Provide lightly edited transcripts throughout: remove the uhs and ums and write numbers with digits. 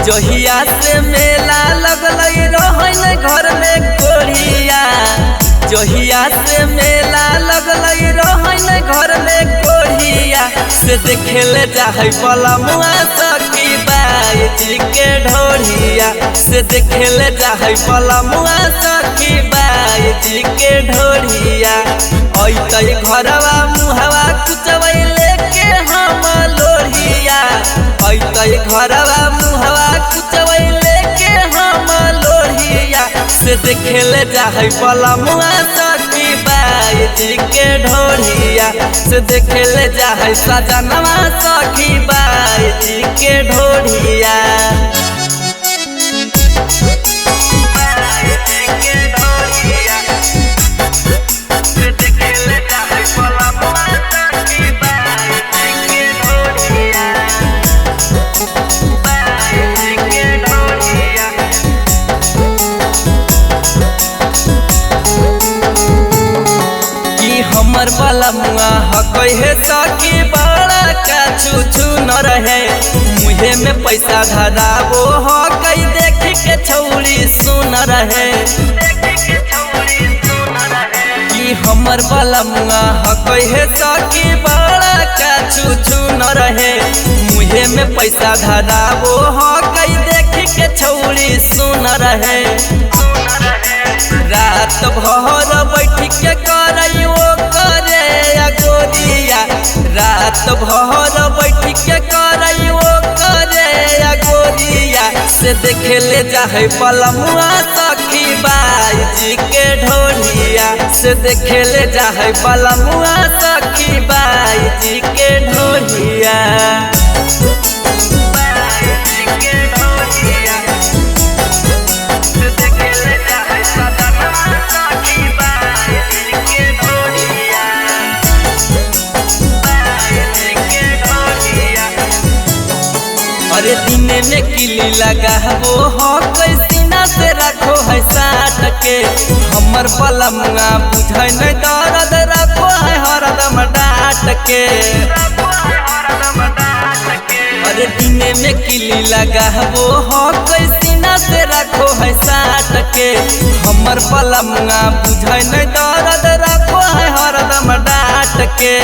जहिया से मेला लगल रहन घर में कोढ़िया। जहिया से मेला लगल रहन घर में कोढ़िया। से देखेले जाहे बलमुआ सखी बाई जी के ढोढ़िया। से देखेले जाहे बलमुआ सखी बाई जी के ढोढ़िया। ऐतै घरवा मुहवा कुचवै लेके हम लोढ़िया। ऐतै घरवा मुहवा कुचवै लेके हम लोढ़िया। से देखेले जाहे बलमुआ सखी बाई जी के ढोढ़िया। से देखेले जाहे सजनवा सखी बाई जी के ढोढ़िया। हमर बलमुआ हकै है सखी बड़ा का छू न रहे। मुहे में पैसा धराबो हकै देख के छौरी सुन रहे। कि हमर बलमुआ हकै है सखी बड़ा का छू न रहे। मुहे में पैसा धराबो हकै देख के छौरी सुन रहे। रात भर बैठ के करैयो करे गोरिया। रात भर बैठ के करैयो करे गोरिया। से देखेले जाहे बलमुआ सखी बाई जी के ढोढ़िया। से देखेले जाहे बलमुआ सखी बाई जी के ढोढ़िया। अरे दिने में किली लगाबो हकै सीना से रखो है साट के। हमर बलमुआ बुझै नहीं दर्द रखो है हरदम डाट के। अरे दिने में किली लगाबो हकै सीना से रखो है साट के। हमर बलमुआ बुझै नहीं दर्द रखो है हरदम डाट के।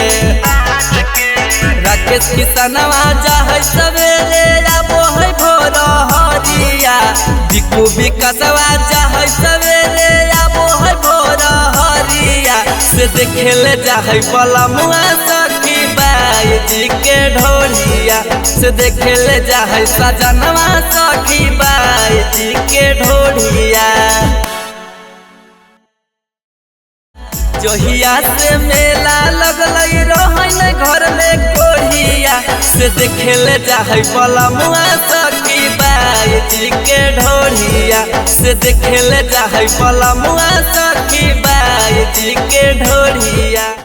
राकेश किसनवा जाहे सवेरे आबो है भोर हरिया। बिकू विकासवा जाहे सवेरे आबो है भोर हरिया। से देखेले जाहे बलमुआ सखी बाई जी के ढोढ़िया। से देखेले जाहे सजनवा सखी बाई जी के ढोढ़िया। जहिया से मेला लगल रहन घर में कोढ़िया। से देखेले जाहे बलमुआ सखी बाई जी के ढोढ़िया। से देखेले जाहे बलमुआ सखी बाई जी के ढोढ़िया।